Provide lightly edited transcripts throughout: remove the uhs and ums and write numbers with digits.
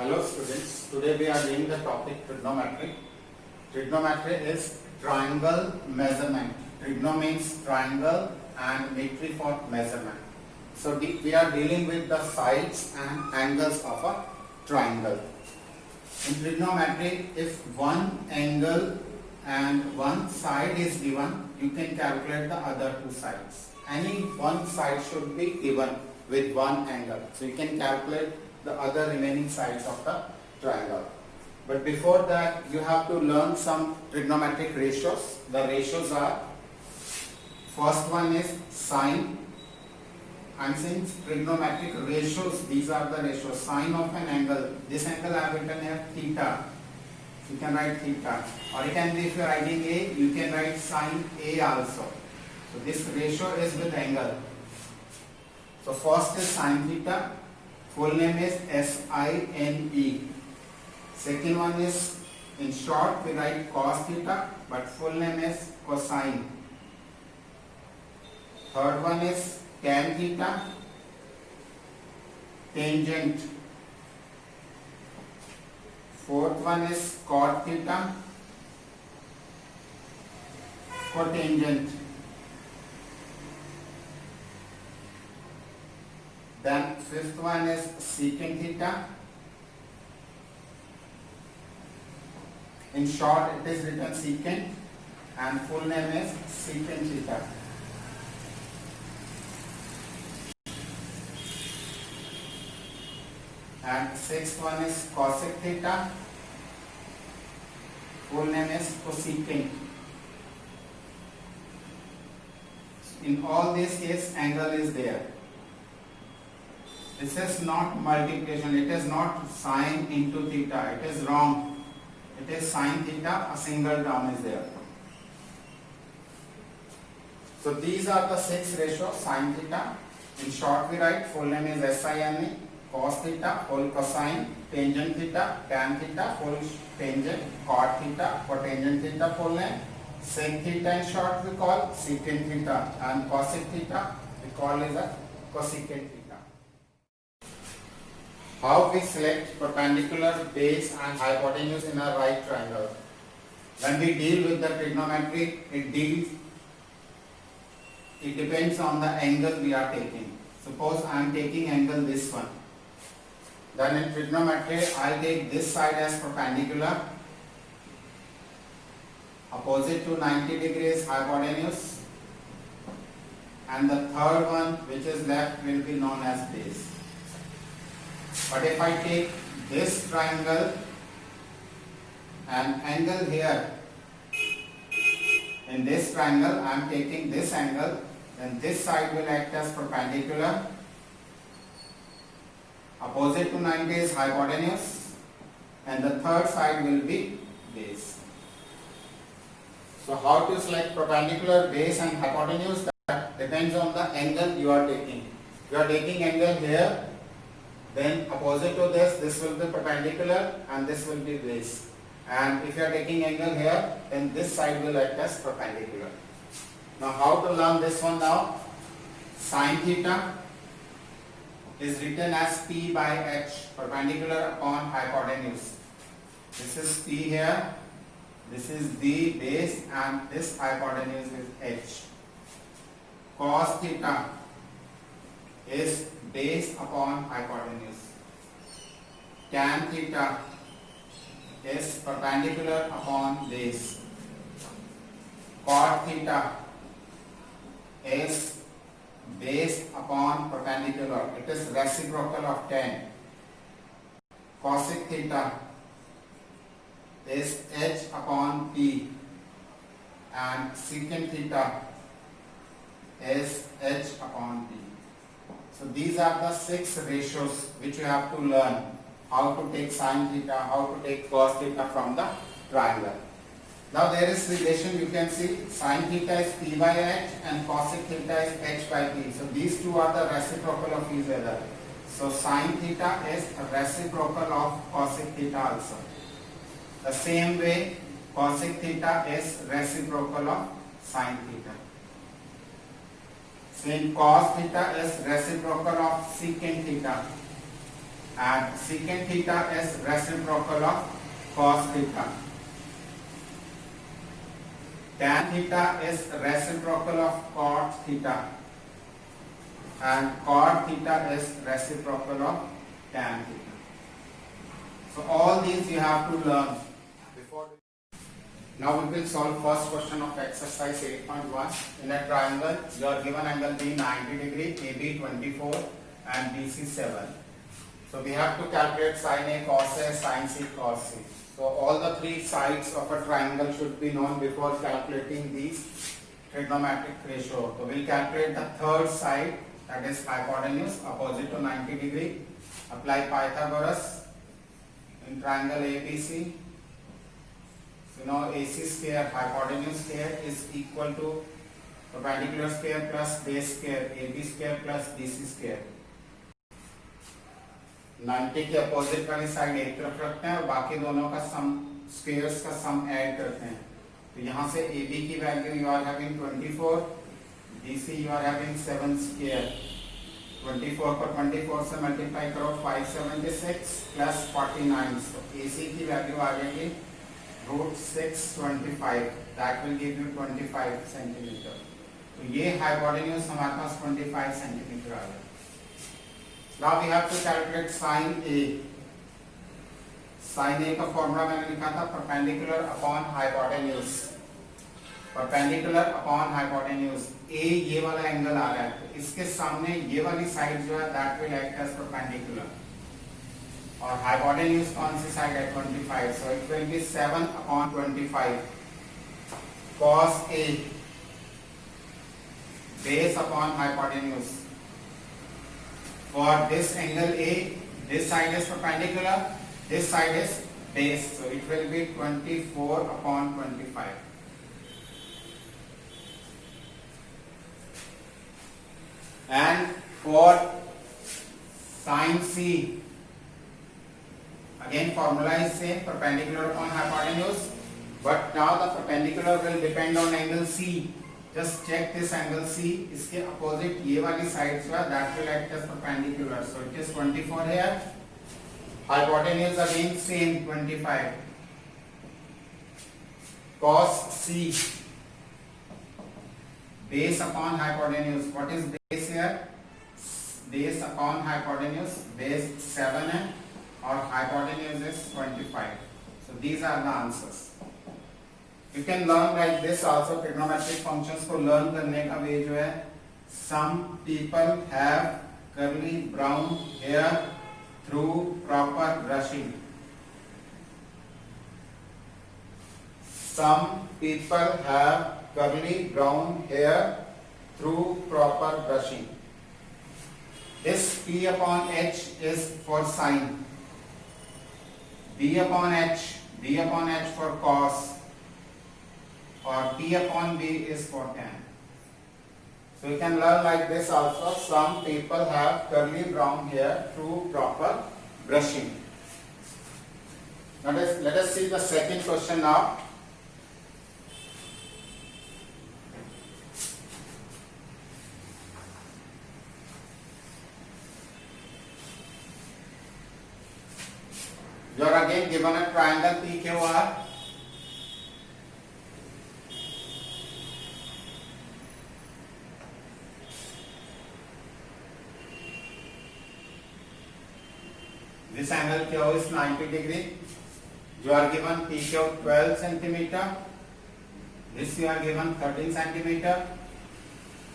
Hello students, today we are doing the topic trigonometry. Trigonometry is triangle measurement. Trigono means triangle and metry for measurement. So we are dealing with the sides and angles of a triangle. In trigonometry, if one angle and one side is given, you can calculate the other two sides. Any one side should be given with one angle. So you can calculate the other remaining sides of the triangle. But before that, you have to learn some trigonometric ratios. The ratios are, first one is sine. I'm saying trigonometric ratios, these are the ratios. Sine of an angle, this angle I have written here theta. You can write theta. Or it can be, if you are writing A, you can write sine A also. So this ratio is with angle. So first is sine theta. Full name is SINE. Second one is, in short, we write cos theta, but full name is cosine. Third one is tan theta, tangent. Fourth one is cot theta, cotangent. Then fifth one is secant theta. In short, it is written secant and full name is secant theta. And sixth one is cosec theta. Full name is cosecant. In all these cases, angle is there. This is not multiplication, it is not sine into theta, it is wrong. It is sine theta, a single term is there. So these are the six ratios, sine theta. In short we write, full name is SINE, cos theta, whole cosine, tangent theta, tan theta, whole tangent, cot theta, cotangent theta, full name, sec theta in short we call secant theta, and cosec theta we call as a cosecant theta. How we select perpendicular, base and hypotenuse in a right triangle? When we deal with the trigonometry, it depends on the angle we are taking. Suppose I am taking angle this one. Then in trigonometry, I take this side as perpendicular, opposite to 90 degrees hypotenuse, and the third one which is left will be known as base. But if I take this triangle and angle here, in this triangle I am taking this angle, then this side will act as perpendicular, opposite to 90 is hypotenuse, and the third side will be base. So how to select perpendicular, base and hypotenuse? That depends on the angle you are taking. If you are taking angle here, then opposite to this will be perpendicular and this will be base. And if you are taking angle here, then this side will act as perpendicular. Now how to learn this one now? Sine theta is written as P by H, perpendicular upon hypotenuse. This is P here, this is the base, and this hypotenuse is H. Cos theta is base upon hypotenuse. Tan theta is perpendicular upon base. Cot theta is base upon perpendicular. It is reciprocal of tan. Cosec theta is H upon P, and secant theta is H upon P. So these are the six ratios which you have to learn. How to take sine theta, how to take cos theta from the triangle. Now there is relation, you can see sine theta is P by H and cosec theta is H by P. So these two are the reciprocal of each other. So sine theta is a reciprocal of cosec theta also. The same way cosec theta is reciprocal of sine theta. Sin cos theta is reciprocal of secant theta. and secant theta is reciprocal of cos theta. Tan theta is reciprocal of cot theta, and cot theta is reciprocal of tan theta. So all these you have to learn before. Now we will solve first question of exercise 8.1. In a triangle, your given angle being 90 degree, AB 24 and BC 7. So we have to calculate sin A cos A, sin C cos C. So all the three sides of a triangle should be known before calculating these trigonometric ratio. So we will calculate the third side, that is hypotenuse opposite to 90 degree. Apply Pythagoras in triangle ABC. So now AC square hypotenuse square is equal to perpendicular square plus base square AB square plus BC square. 90 के opposite वाली side एक तरफ रखते हैं और बाकी दोनों का सम स्क्वायर्स का सम ऐड करते हैं. तो यहाँ से AB की value you are having 24, BC you are having 7 square. 24 पर 24 से मल्टीप्लाई करो 576 प्लस 49. तो AC की वैल्यू आ जाएगी √625. That will give you 25 centimetre. तो ये हाइपोटेन्यूज हमारे पास 25 सेंटीमीटर आ गया. Now we have to calculate sin A. Sin A का फॉर्मूला मैंने लिखा था perpendicular upon hypotenuse. Perpendicular upon hypotenuse. A ये वाला एंगल आ रहा है, तो इसके सामने ये वाली साइड जो है that will act as perpendicular. और हाइपोटेन्यूज कौन सी साइड है? 25. So it will be 7 upon 25 cos A base upon hypotenuse. For this angle A, this side is perpendicular, this side is base, so it will be 24 upon 25. And for sin C, again formula is same, perpendicular upon hypotenuse, but now the perpendicular will depend on angle C. Just check this angle C. इसके opposite ये वाली side जो है that will act as perpendicular. So it is 24 here. Hypotenuse again same 25. Cos C. Base upon hypotenuse. What is base here? Base upon hypotenuse. Base 7 है और hypotenuse is 25. So these are the answers. You can learn like this also. Trigonometric functions को learn करने का वे जो है, some people have curly brown hair through proper brushing. Some people have curly brown hair through proper brushing. This P upon H is for sin. B upon H for cos. Or P upon B is for tan. So you can learn like this also. Some people have curly brown hair through proper brushing. Now let us see the second question now. You are again given a triangle PQR. This angle Q is 90 degree. You are given PQ 12 centimeter. This you are given 13 centimeter.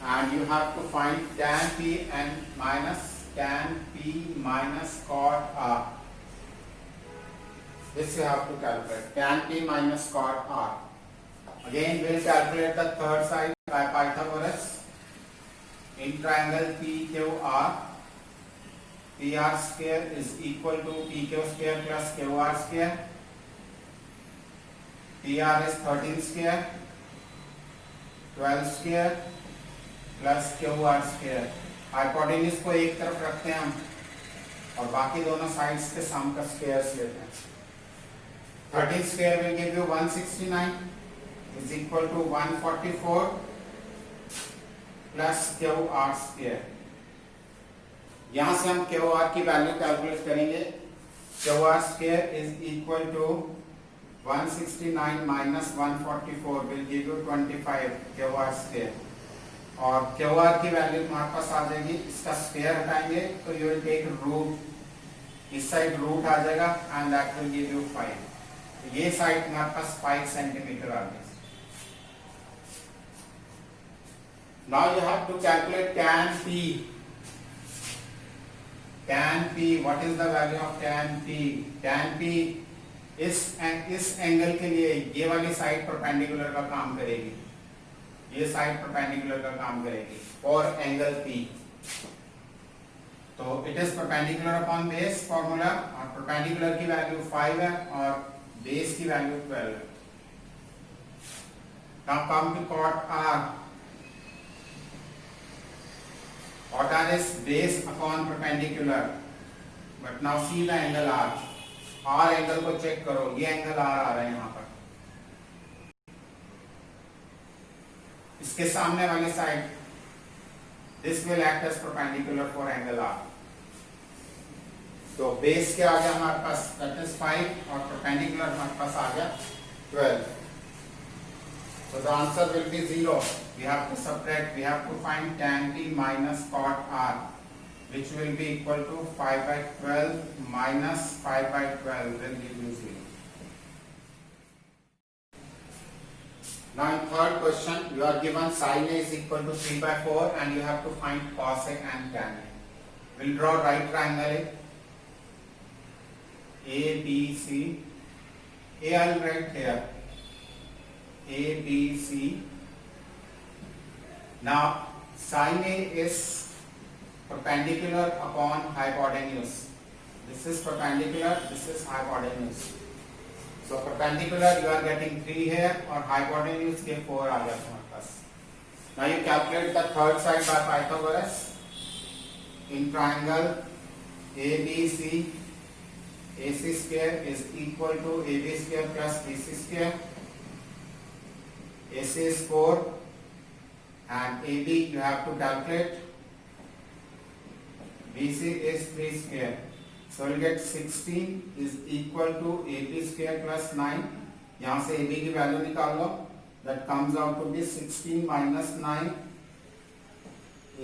And you have to find tan P minus cot R. This you have to calculate. Tan P minus cot R. Again we will calculate the third side by Pythagoras. In triangle PQR. PR square is equal to PQ square plus QR square. PR is 13 square, 12 square plus QR square. Hypotenuse को एक तरफ रखते हैं हम और बाकी दोनों sides के सम का स्क्वायर्स लेते हैं. 13 square will give you 169 is equal to 144 plus QR square. यहां से हम क्यू आर की वैल्यू कैलकुलेट करेंगे। Q R square is equal to 169 minus 144 will give you 25 Q R square. और क्यू आर की वैल्यू तुम्हारे पास आ जाएगी, इसका स्क्वायर हटाएंगे तो यू विल टेक रूट, इस साइड रूट आ जाएगा and that will give you 5। ये साइड तुम्हारे पास 5 सेंटीमीटर आ गई। Now you have to calculate tan p। tan p, what is the value of tan p? tan p इस angle के लिए ये वाली साइड परपेंडिकुलर का काम करेगी, ये साइड परपेंडिकुलर का काम करेगी फॉर एंगल p। तो it is perpendicular upon base formula, और परपेंडिकुलर की वैल्यू 5 है और बेस की वैल्यू 12 है। Now come to cot r। Cot r is base upon perpendicular, but now see the angle r। r angle को check करो, ये एंगल r आ रहा है यहाँ पर, इसके सामने वाली side, this will act as perpendicular for angle r। तो बेस के आ गया हमारे पास that is 5 और perpendicular हमारे पास आ गया 12। So the answer will be 0. We have to subtract, we have to find tan t minus cot r, which will be equal to 5 by 12 minus 5 by 12 will give you 0. Now in third question, you are given sin a is equal to 3 by 4 and you have to find cos a and tan a. We'll draw right triangle A, B, C. A I'll write here. A, B, C. Now sin A is perpendicular upon hypotenuse. This is perpendicular, this is hypotenuse. So perpendicular you are getting 3 here और hypotenuse के 4 आ गया तुम्हारे पास। Now you calculate the third side by Pythagoras. In triangle ABC, AC square is equal to AB square plus BC square. AC is 4 and AB you have to calculate. BC is 3 square. So we'll get 16 is equal to AB square plus 9. यहाँ से AB की value निकाल लो, that comes out to be 16 minus 9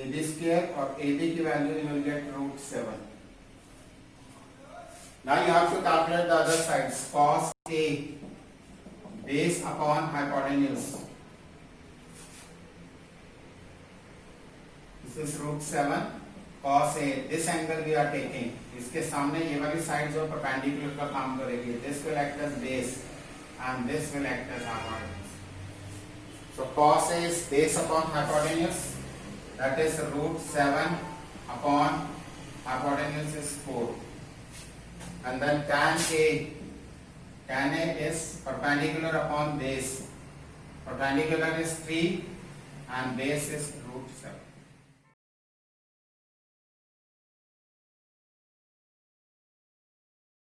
AB square और AB की value you will get root 7. Now you have to calculate the other sides. Cos A base upon hypotenuse. This is root 7. Cos A, this angle we are taking, इसके सामने ये वाली side जो perpendicular का काम करेगी, this will act as base and this will act as hypotenuse. So cos A is base upon hypotenuse, that is root 7 upon hypotenuse is 4. And then tan A is perpendicular upon base, perpendicular is 3 and base is root 7.